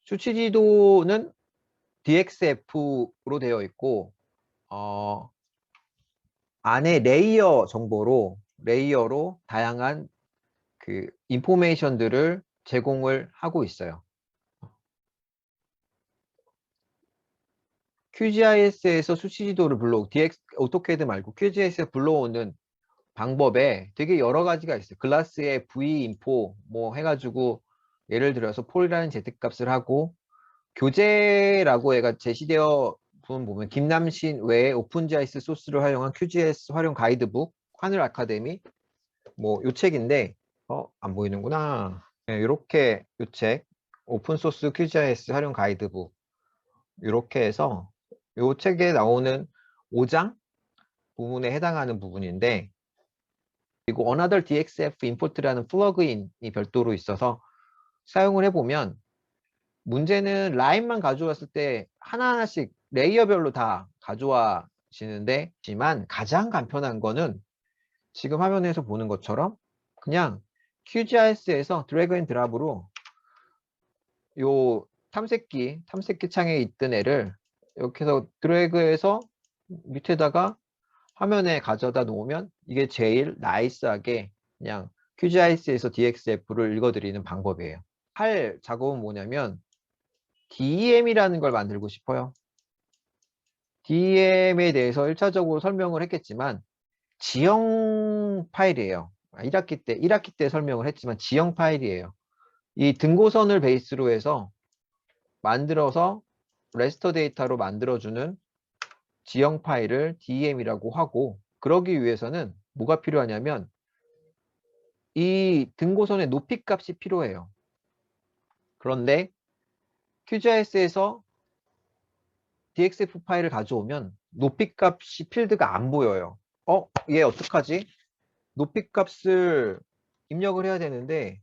수치 지도는 DXF로 되어 있고 안에 레이어로 다양한 그 인포메이션들을 제공을 하고 있어요. QGIS에서 수치 지도를 오토캐드 말고 QGIS에서 불러오는 방법에 되게 여러 가지가 있어요. 글라스에 V 인포 뭐 해가지고 예를 들어서 폴이라는 제트값을 하고 교재라고 얘가 제시되어 보면 김남신 외에 오픈GIS 소스를 활용한 QGIS 활용 가이드북 하늘 아카데미 뭐 요 책인데 안 보이는구나. 네, 이렇게 요 책 오픈소스 QGIS 활용 가이드북 이렇게 해서 요 책에 나오는 5장 부분에 해당하는 부분인데 그리고 Another DXF Import라는 플러그인이 별도로 있어서 사용을 해보면 문제는 라인만 가져왔을 때 하나하나씩 레이어별로 다 가져와지는데 지만 가장 간편한 거는 지금 화면에서 보는 것처럼 그냥 QGIS에서 드래그 앤 드랍으로 요 탐색기 창에 있던 애를 이렇게 해서 드래그해서 밑에다가 화면에 가져다 놓으면 이게 제일 나이스하게 그냥 QGIS에서 DXF를 읽어드리는 방법이에요. 할 작업은 뭐냐면 DEM이라는 걸 만들고 싶어요. DEM에 대해서 1차적으로 설명을 했겠지만 지형 파일이에요. 1학기 때 설명을 했지만 지형 파일이에요. 이 등고선을 베이스로 해서 만들어서 레스터 데이터로 만들어주는 지형 파일을 DEM이라고 하고 그러기 위해서는 뭐가 필요하냐면 이 등고선의 높이 값이 필요해요. 그런데 QGIS에서 DXF 파일을 가져오면 높이 값이 필드가 안 보여요. 얘 어떡하지? 높이 값을 입력을 해야 되는데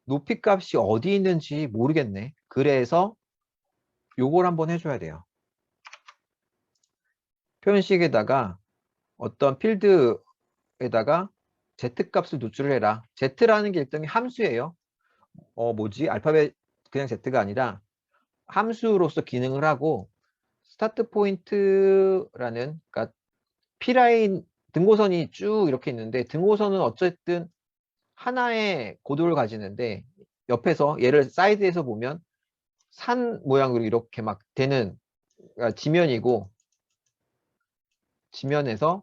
높이 값이 어디 있는지 모르겠네. 그래서 요걸 한번 해줘야 돼요. 표현식에다가 어떤 필드에다가 Z 값을 누출을 해라. Z라는 게 일종의 함수예요. 알파벳 그냥 Z가 아니라 함수로서 기능을 하고 스타트 포인트라는 그러니까 P라인 등고선이 쭉 이렇게 있는데 등고선은 어쨌든 하나의 고도를 가지는데 옆에서 얘를 사이드에서 보면 산 모양으로 이렇게 막 되는 그러니까 지면에서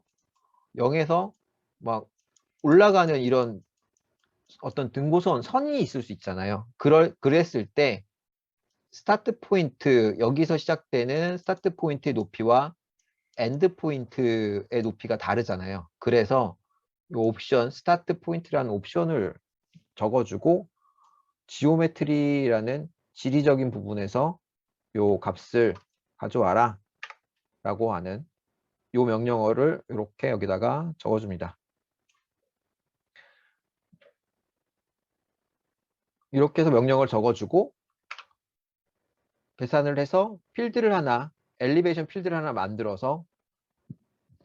0에서 막 올라가는 이런 어떤 등고선 선이 있을 수 있잖아요. 그랬을 때 스타트 포인트 여기서 시작되는 스타트 포인트의 높이와 엔드 포인트의 높이가 다르잖아요. 그래서 이 옵션 스타트 포인트라는 옵션을 적어주고 지오메트리라는 지리적인 부분에서 요 값을 가져와라 라고 하는 요 명령어를 이렇게 여기다가 적어줍니다. 이렇게 해서 명령을 적어주고 계산을 해서 엘리베이션 필드를 하나 만들어서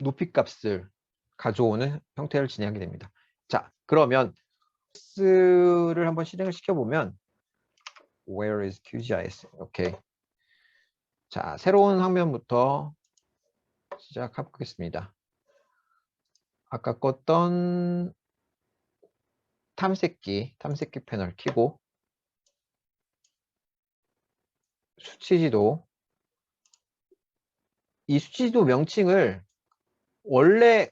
높이 값을 가져오는 형태를 진행하게 됩니다. 자, 그러면 QGIS를 한번 실행을 시켜보면 Where is QGIS? 오케이. 자, 새로운 화면부터 시작하겠습니다. 아까 껐던 탐색기 패널 켜고 수치지도 이 수치지도 명칭을 원래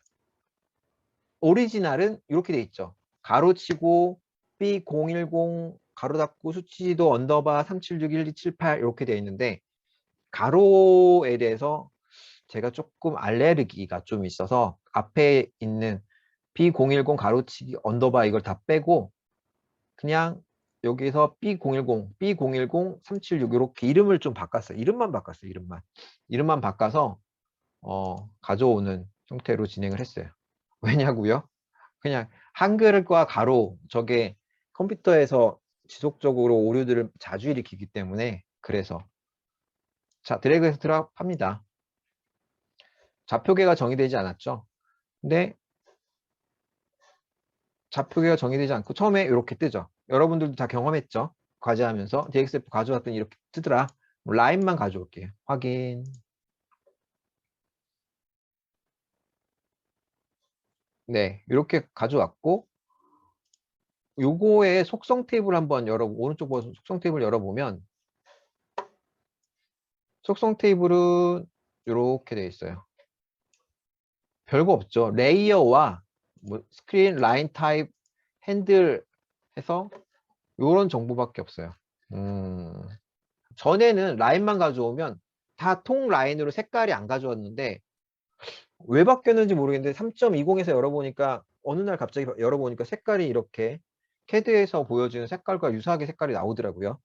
오리지널은 이렇게 돼 있죠. 가로치고 B010 가로 닫고 수치지도 언더바 376128 이렇게 돼 있는데 가로에 대해서 제가 조금 알레르기가 좀 있어서 앞에 있는 B010 가로치기 언더바 이걸 다 빼고 그냥 여기서 B010 376 이렇게 이름을 좀 바꿨어요. 이름만 바꿨어요. 이름만 바꿔서 가져오는 형태로 진행을 했어요. 왜냐고요? 그냥 한글과 가로 저게 컴퓨터에서 지속적으로 오류들을 자주 일으키기 때문에 그래서 자 드래그해서 드랍합니다. 좌표계가 정의되지 않았죠. 근데 좌표계가 정의되지 않고 처음에 이렇게 뜨죠. 여러분들도 다 경험했죠. 과제하면서 DXF 가져왔더니 이렇게 뜨더라. 라인만 가져올게요. 확인. 네, 이렇게 가져왔고 요거의 속성 테이블 한번 오른쪽 버튼 속성 테이블 열어보면 속성 테이블은 이렇게 되어 있어요. 별거 없죠. 레이어와 뭐 스크린, 라인 타입, 핸들 해서 이런 정보밖에 없어요. 전에는 라인만 가져오면 다 통 라인으로 색깔이 안 가져왔는데 왜 바뀌었는지 모르겠는데 3.20에서 열어보니까 어느 날 갑자기 열어보니까 색깔이 이렇게 CAD에서 보여주는 색깔과 유사하게 색깔이 나오더라고요.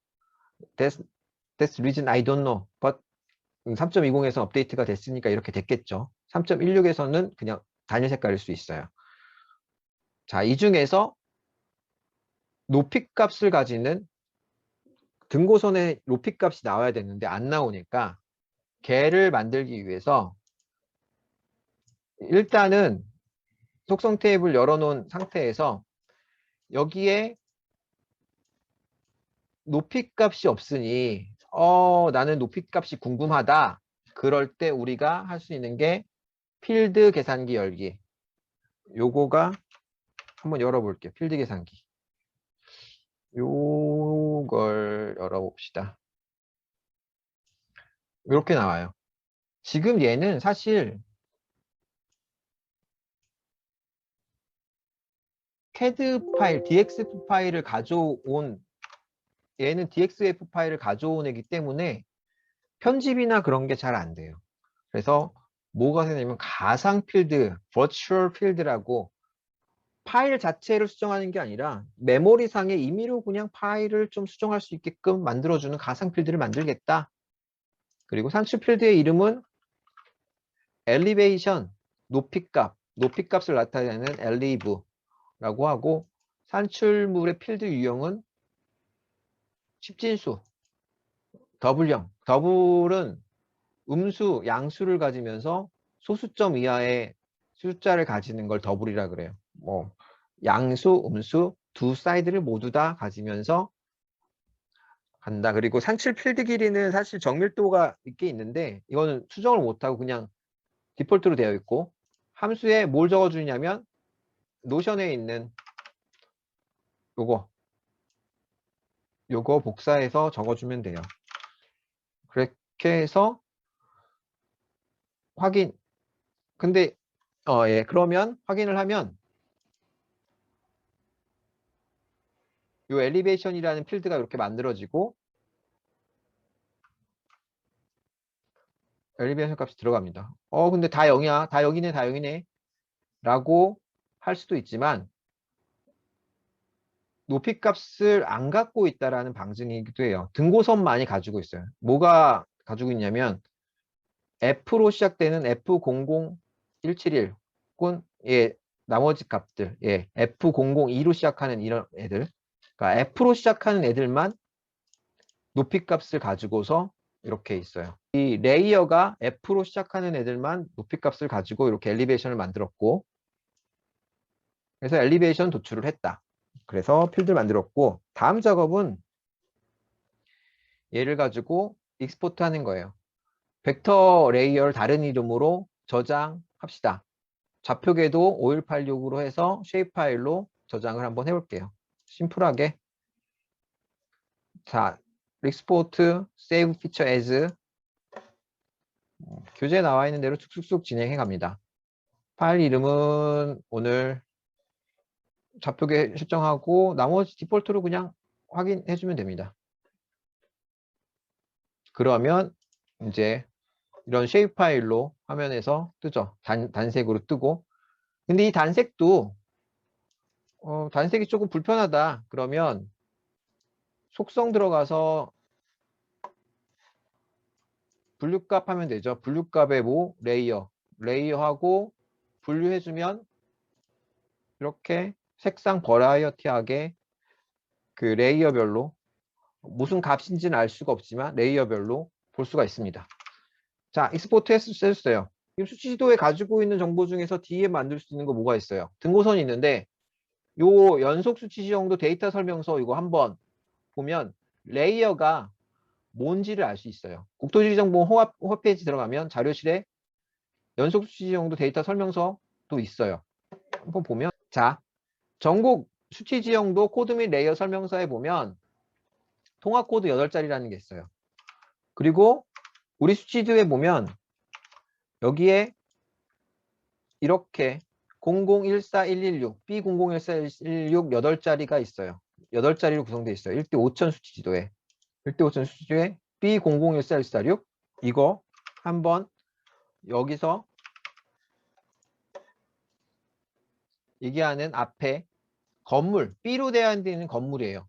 That's reason I don't know. But 3.20에서 업데이트가 됐으니까 이렇게 됐겠죠. 3.16에서는 그냥 단일 색깔일 수 있어요. 자, 이 중에서 높이 값을 가지는 등고선에 높이 값이 나와야 되는데 안 나오니까 걔를 만들기 위해서 일단은 속성 테이블 열어놓은 상태에서 여기에 높이 값이 없으니 나는 높이 값이 궁금하다. 그럴 때 우리가 할 수 있는 게 필드 계산기 열기. 요거가 한번 열어볼게요. 필드 계산기. 요걸 열어봅시다. 이렇게 나와요. 지금 얘는 사실 CAD 파일, DXF 파일을 가져온 얘는 DXF 파일을 가져온 애기 때문에 편집이나 그런 게 잘 안 돼요. 그래서 뭐가 되냐면 가상 필드, 버추얼 필드라고 파일 자체를 수정하는 게 아니라 메모리상에 임의로 그냥 파일을 좀 수정할 수 있게끔 만들어주는 가상 필드를 만들겠다. 그리고 산출 필드의 이름은 엘리베이션, 높이값을 나타내는 엘리브라고 하고 산출물의 필드 유형은 십진수, 더블형. 더블은 음수, 양수를 가지면서 소수점 이하의 숫자를 가지는 걸 더블이라 그래요. 뭐 양수, 음수 두 사이드를 모두 다 가지면서 간다. 그리고 산출 필드 길이는 사실 정밀도가 있게 있는데 이거는 수정을 못하고 그냥 디폴트로 되어 있고 함수에 뭘 적어주냐면 노션에 있는 요거 복사해서 적어주면 돼요. 그렇게 해서 확인. 근데 예, 그러면 확인을 하면 요 엘리베이션이라는 필드가 이렇게 만들어지고 엘리베이션 값이 들어갑니다. 근데 다 0이야. 다 0이네. 다 0이네. 라고 할 수도 있지만 높이 값을 안 갖고 있다라는 방증이기도 해요. 등고선만이 가지고 있어요. 뭐가 가지고 있냐면 F로 시작되는 F00171 혹은 예, 나머지 값들 예, F002로 시작하는 이런 애들 그러니까 F로 시작하는 애들만 높이 값을 가지고서 이렇게 있어요. 이 레이어가 F로 시작하는 애들만 높이 값을 가지고 이렇게 엘리베이션을 만들었고 그래서 엘리베이션 도출을 했다. 그래서 필드를 만들었고 다음 작업은 얘를 가지고 익스포트 하는 거예요. 벡터 레이어를 다른 이름으로 저장합시다. 좌표계도 5186으로 해서 쉐입 파일로 저장을 한번 해볼게요. 심플하게. 자, 익스포트, 세이브 피처 애즈 교재에 나와 있는 대로 쑥쑥쑥 진행해 갑니다. 파일 이름은 오늘 좌표계 설정하고 나머지 디폴트로 그냥 확인해 주면 됩니다. 그러면 이제 이런 쉐입 파일로 화면에서 뜨죠. 단색으로 뜨고 근데 이 단색도 단색이 조금 불편하다 그러면 속성 들어가서 분류값 하면 되죠. 분류값에 뭐 레이어하고 분류해주면 이렇게 색상 버라이어티하게 그 레이어별로 무슨 값인지는 알 수가 없지만 레이어별로 볼 수가 있습니다. 자, 익스포트 해주세요. 지금 수치지도에 가지고 있는 정보 중에서 뒤에 만들 수 있는 거 뭐가 있어요? 등고선이 있는데 요 연속 수치지형도 데이터 설명서 이거 한번 보면 레이어가 뭔지를 알 수 있어요. 국토지리정보 홈페이지 들어가면 자료실에 연속 수치 지형도 데이터 설명서도 있어요. 한번 보면, 자, 전국 수치 지형도 코드 및 레이어 설명서에 보면 통합 코드 8자리라는 게 있어요. 그리고 우리 수치지도에 보면 여기에 이렇게 0014116, B0014116 8자리가 있어요. 8자리로 구성되어 있어요. 1대 5천 수치지도에. 1대 5천 수치지도에 B0014146 이거 한번 여기서 얘기하는 앞에 건물, B로 되어 있는 건물이에요.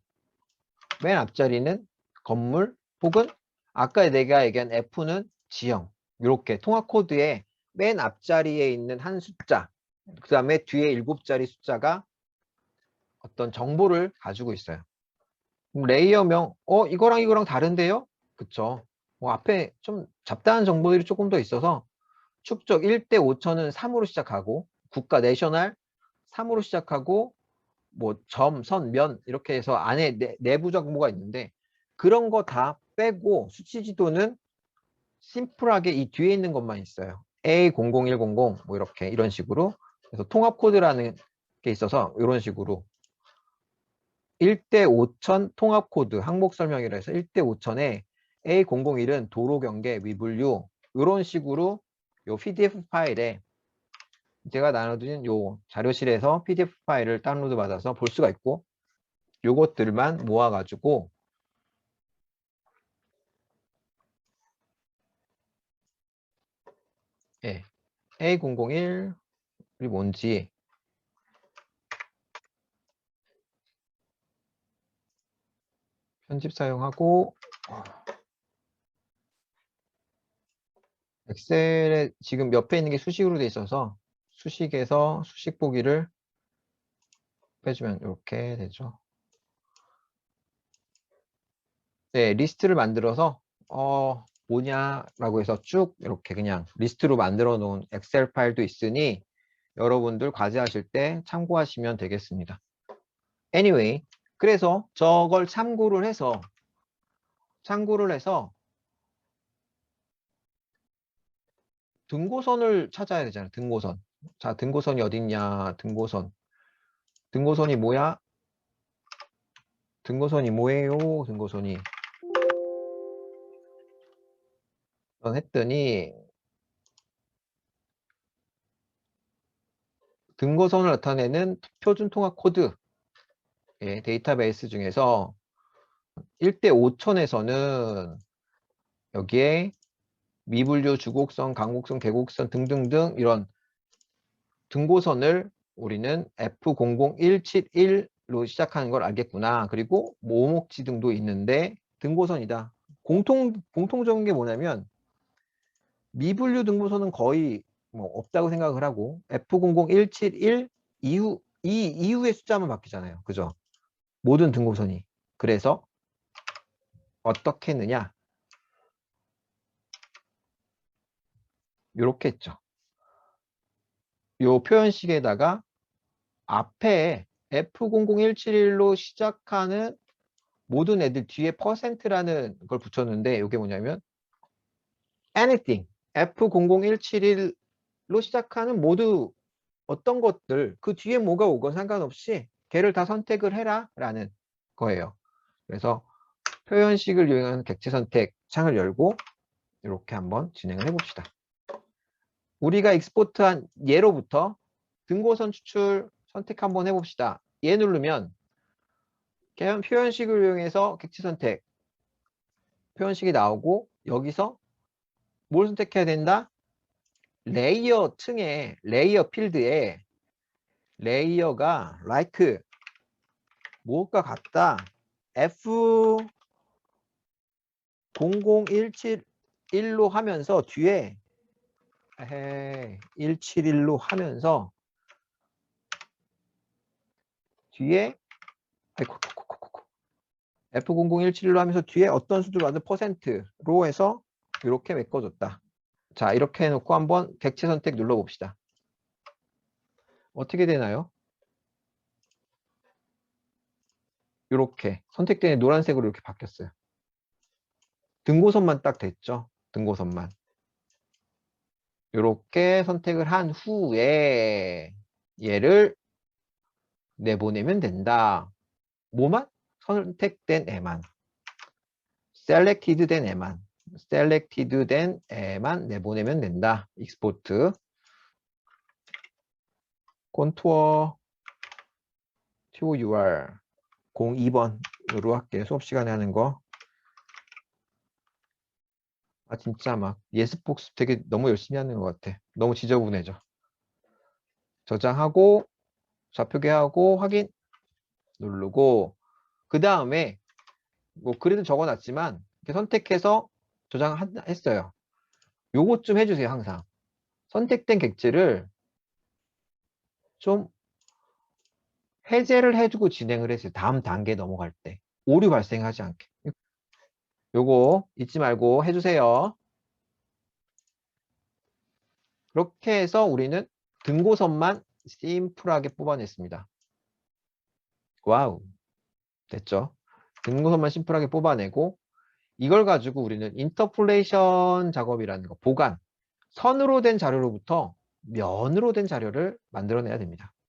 맨 앞자리는 건물 혹은 아까 내가 얘기한 F는 지형. 이렇게 통합 코드의 맨 앞자리에 있는 한 숫자, 그 다음에 뒤에 7자리 숫자가 어떤 정보를 가지고 있어요. 레이어명, 이거랑 이거랑 다른데요? 그쵸? 앞에 좀 잡다한 정보들이 조금 더 있어서 축적 1대 5천은 3으로 시작하고 국가 내셔널 3으로 시작하고 뭐 점, 선, 면 이렇게 해서 안에 내부 정보가 있는데 그런 거 다 빼고 수치 지도는 심플하게 이 뒤에 있는 것만 있어요. A00100 뭐 이렇게 이런 식으로 그래서 통합 코드라는 게 있어서 이런 식으로 1대 5천 통합 코드 항목 설명이라 해서 1대 5천에 A001은 도로 경계 위분류 이런 식으로 요 PDF 파일에 제가 나눠드린 요 자료실에서 PDF 파일을 다운로드 받아서 볼 수가 있고 요것들만 모아가지고 예, A001이 뭔지 편집 사용하고 엑셀에 지금 옆에 있는 게 수식으로 돼 있어서 수식에서 수식 보기를 빼주면 이렇게 되죠. 네, 리스트를 만들어서 뭐냐라고 해서 쭉 이렇게 그냥 리스트로 만들어 놓은 엑셀 파일도 있으니 여러분들 과제하실 때 참고하시면 되겠습니다. Anyway, 그래서 저걸 참고를 해서 등고선을 찾아야 되잖아요. 등고선. 자, 등고선이 어딨냐? 등고선이 뭐야? 등고선이 뭐예요? 등고선이. 했더니 등고선을 나타내는 표준 통합 코드 데이터베이스 중에서 1대 5천에서는 여기에 미분류, 주곡선, 강곡선, 계곡선 등등등 이런 등고선을 우리는 F00171로 시작하는 걸 알겠구나. 그리고 모목지 등도 있는데 등고선이다. 공통적인 게 뭐냐면 미분류 등고선은 거의 뭐 없다고 생각을 하고 F00171 이 이후의 숫자만 바뀌잖아요. 그죠? 모든 등고선이. 그래서 어떻게 했느냐? 이렇게 했죠. 요 표현식에다가 앞에 F00171로 시작하는 모든 애들 뒤에 %라는 걸 붙였는데 이게 뭐냐면 anything F00171로 시작하는 모두 어떤 것들 그 뒤에 뭐가 오건 상관없이 걔를 다 선택을 해라 라는 거예요. 그래서 표현식을 이용한 객체 선택 창을 열고 이렇게 한번 진행을 해봅시다. 우리가 익스포트한 예로부터 등고선 추출 선택 한번 해봅시다. 얘 누르면 표현식을 이용해서 객체 선택 표현식이 나오고 여기서 뭘 선택해야 된다? 레이어 층에 레이어 필드에 레이어가 like 무엇과 같다 F00171로 하면서 뒤에 171로 하면서 뒤에 F00171로 하면서 뒤에 어떤 수를 받은 %로 해서 이렇게 메꿔줬다. 자, 이렇게 해놓고 한번 객체 선택 눌러봅시다. 어떻게 되나요? 이렇게 선택된 노란색으로 이렇게 바뀌었어요. 등고선만 딱 됐죠. 등고선만. 이렇게 선택을 한 후에 얘를 내보내면 된다. 뭐만? 선택된 애만. selected 된 애만. selected 된 애만 내보내면 된다. export. contour TOUR 02번으로 할게요. 수업 시간에 하는 거. 아, 진짜 막 예습복습 되게 너무 열심히 하는 것 같아. 너무 지저분해져. 저장하고 좌표계하고 확인 누르고 그 다음에 뭐 글에도 적어놨지만 이렇게 선택해서 저장했어요. 요것 좀 해주세요. 항상 선택된 객지를 좀 해제를 해주고 진행을 해주세요. 다음 단계 넘어갈 때 오류 발생하지 않게. 요거 잊지 말고 해주세요. 그렇게 해서 우리는 등고선만 심플하게 뽑아냈습니다. 와우, 됐죠? 등고선만 심플하게 뽑아내고 이걸 가지고 우리는 인터폴레이션 작업이라는 거, 보관, 선으로 된 자료로부터 면으로 된 자료를 만들어내야 됩니다.